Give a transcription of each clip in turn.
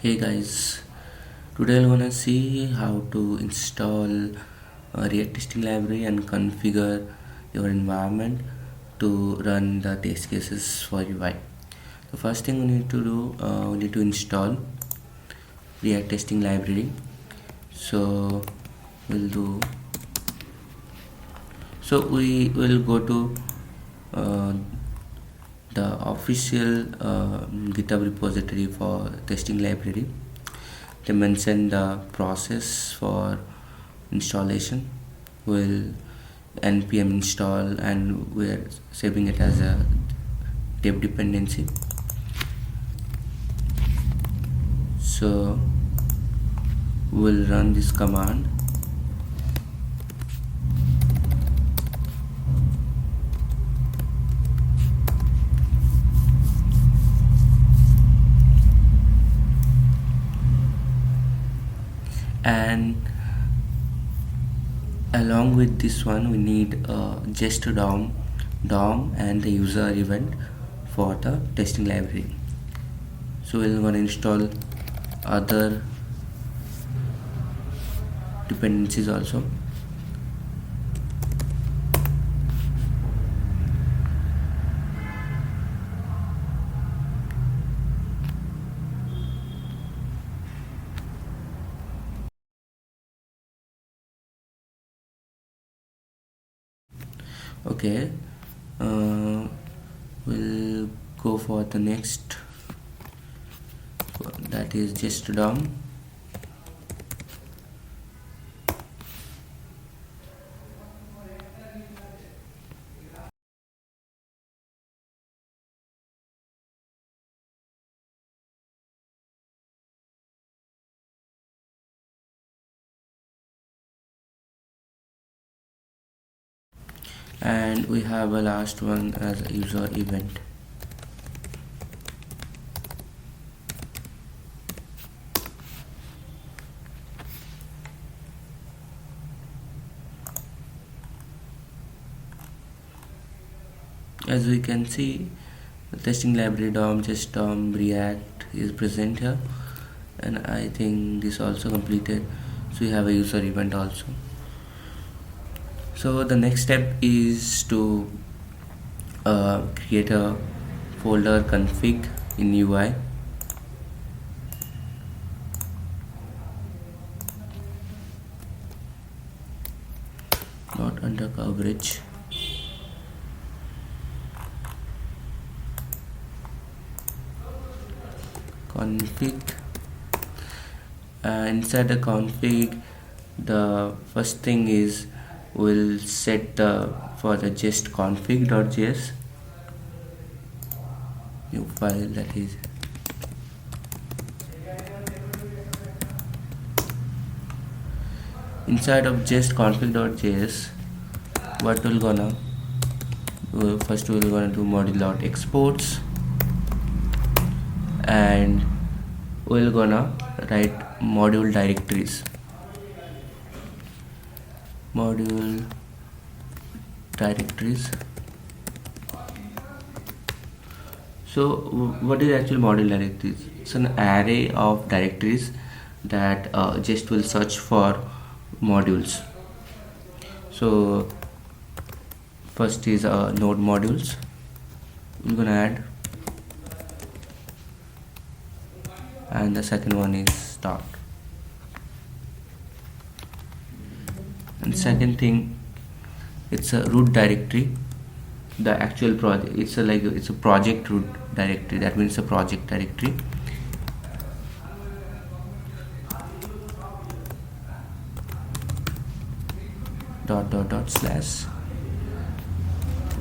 Hey guys, today I'm gonna see how to install a React testing library and configure your environment to run the test cases for UI. The first thing we need to do, we need to install React testing library. So we'll do. So we will go to uh, the official GitHub repository for testing library. They mention the process for installation. Will npm install, and we're saving it as a dev dependency. So we'll run this command. And along with this one we need just DOM and the user event for the testing library. So we're going to install other dependencies also. Okay, we'll go for the next, that is just DOM. And we have a last one as a user event. As we can see, the testing library DOM, just DOM, React is present here, and I think this also completed. So we have a user event also. So the next step is to create a folder config in UI. Not under coverage. Config. Inside the config, the first thing is we'll set for the just config.js new file, that is inside of just config.js. What we're gonna first we're gonna do module.exports, and we're gonna write module directories. Module directories. So what is actually module directories? It's an array of directories that just will search for modules. So first is node modules. We're gonna add, and the second one is start. And second thing, it's a root directory. The actual project, it's a project root directory. That means a project directory. //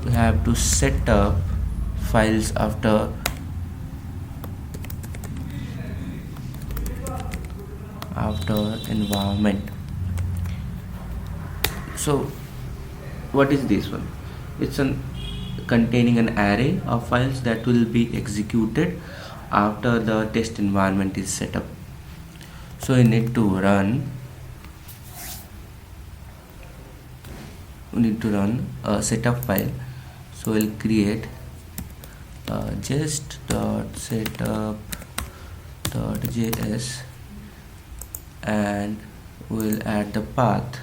we have to set up files after environment. So what is this one? It's containing an array of files that will be executed after the test environment is set up. So we need to run a setup file. So we'll create just setup jest.js, and we'll add the path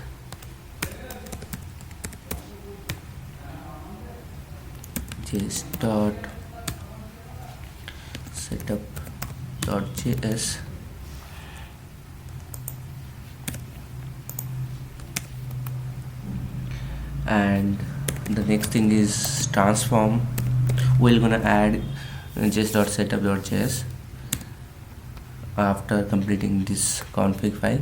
jest.setup.js, and the next thing is transform. We're gonna add just.setup.js after completing this config file.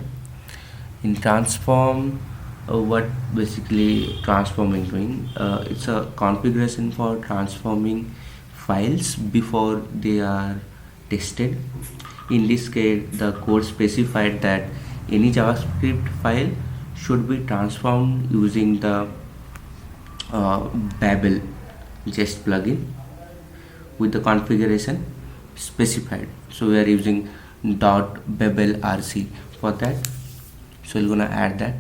In transform, what basically transform is doing, it's a configuration for transforming files before they are tested. In this case, the code specified that any JavaScript file should be transformed using the Babel Jest plugin with the configuration specified. So we are using .babel rc for that, so we're gonna add that.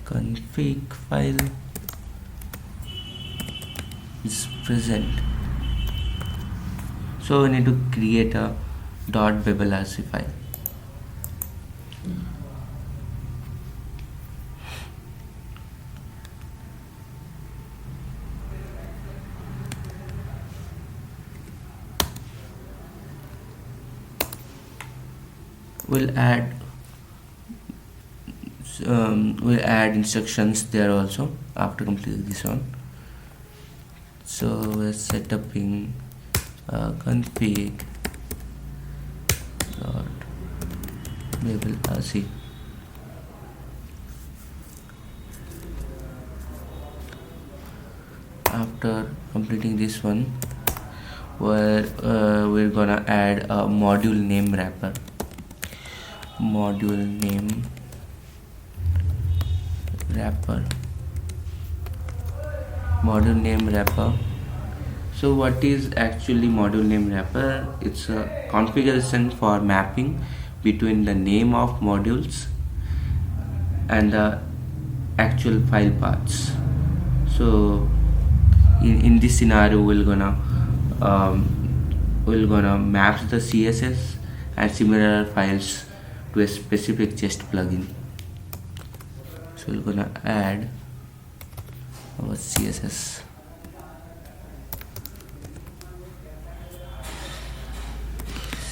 Config file is present, so we need to create a .babelrc file. We'll add instructions there also after completing this one. So we're setuping config .babelrc. After completing this one, we're gonna add a module name wrapper. Module name wrapper. So what is actually module name wrapper? It's a configuration for mapping between the name of modules and the actual file paths. So in this scenario, we're gonna map the CSS and similar files to a specific Jest plugin. So we're gonna add our CSS.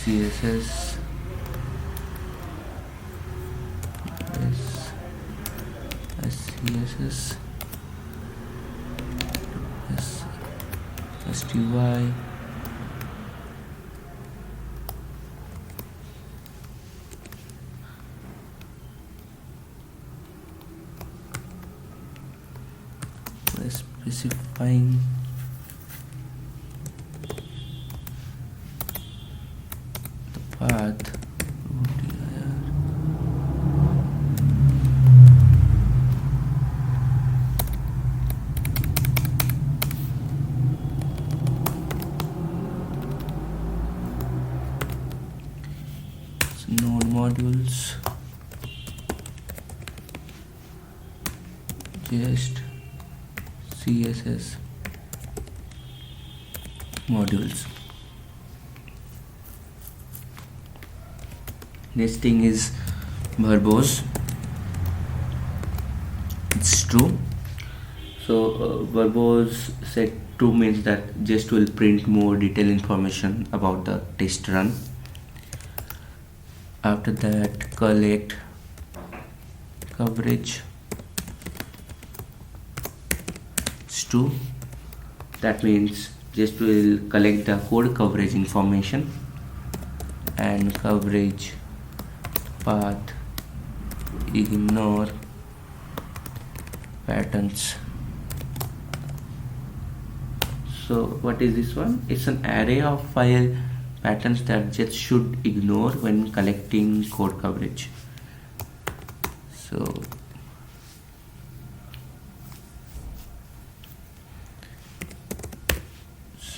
Yes, CSS STY specifying the path node modules just CSS modules. Next thing is verbose. It's true. So verbose set true means that Jest will print more detailed information about the test run. After that, collect coverage. It's true. That means Jest will collect the code coverage information and coverage path ignore patterns. So what is this one? It's an array of file patterns that Jest should ignore when collecting code coverage. So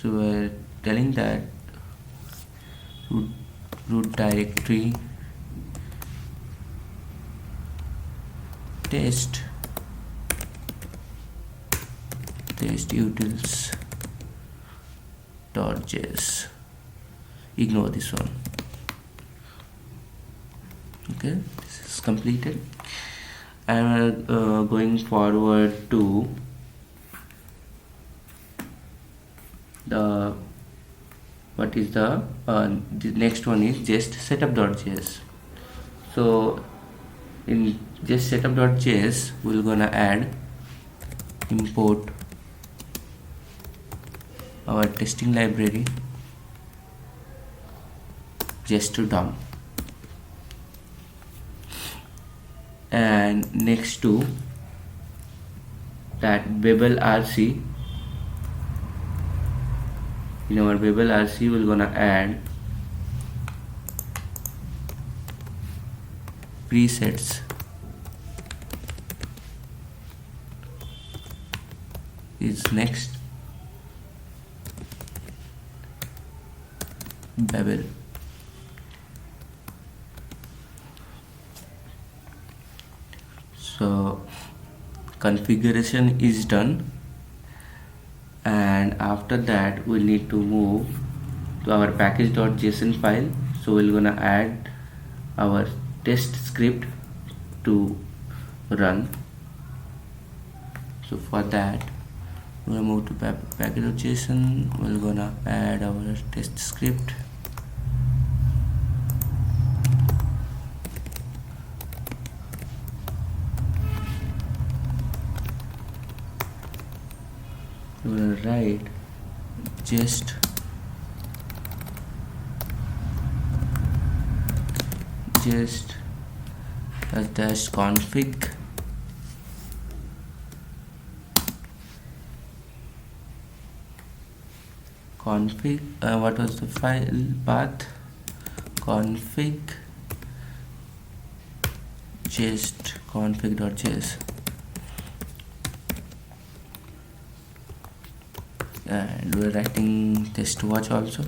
So we're telling that root, root directory test utils .js. Ignore this one. Okay, this is completed, and going forward to the the next one is just setup.js. So in just setup.js we're gonna add import our testing library just to DOM, and next to that Babel RC, in our Babel RC we're gonna add presets is next Babel. So configuration is done, and after that we need to move to our package.json file. So we're gonna add our test script to run. So for that we're gonna move to package.json. We're gonna add our test script. We're gonna write just dash config what was the file path? Config just config.js, and we're writing test watch also.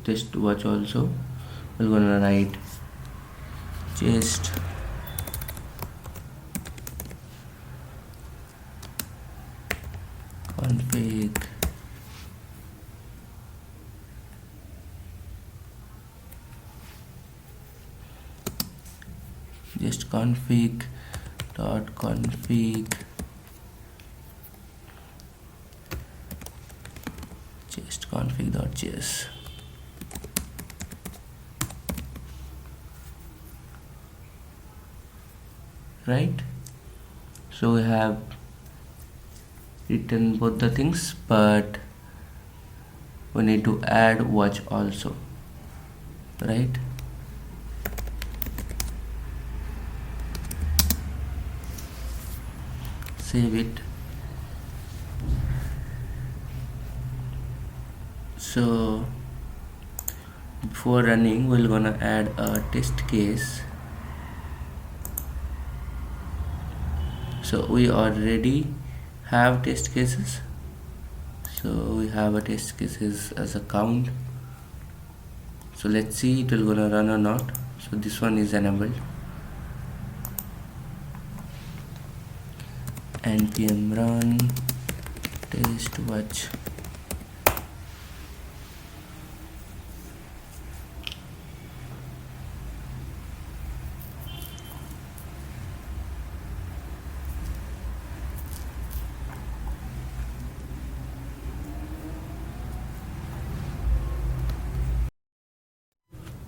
Test watch also. We're gonna write just config just config dot config just config.js. Right, so we have written both the things, but we need to add watch also, right? Save it. So before running we're gonna add a test case. So we already have test cases, so we have a test cases as a count. So let's see it will gonna run or not. So this one is enabled. npm run test watch.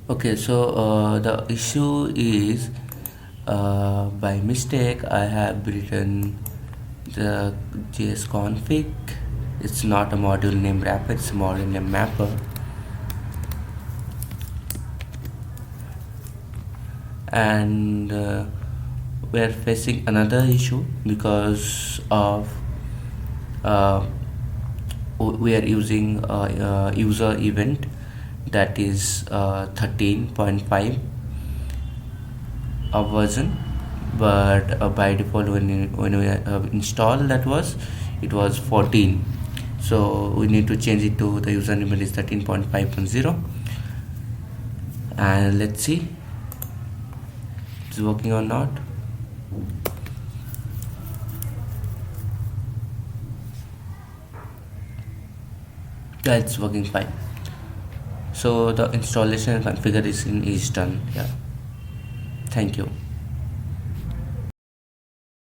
Okay, so the issue is by mistake I have written the JS config. It's not a module name wrapper, it's a module name mapper. And we are facing another issue because of uh, we are using user event that is 13.5 version, but by default when we install that was, it was 14. So we need to change it to the username is 13.5.0, and let's see it's working or not. Yeah, it's working fine. So the installation and configuration is done. Yeah, thank you.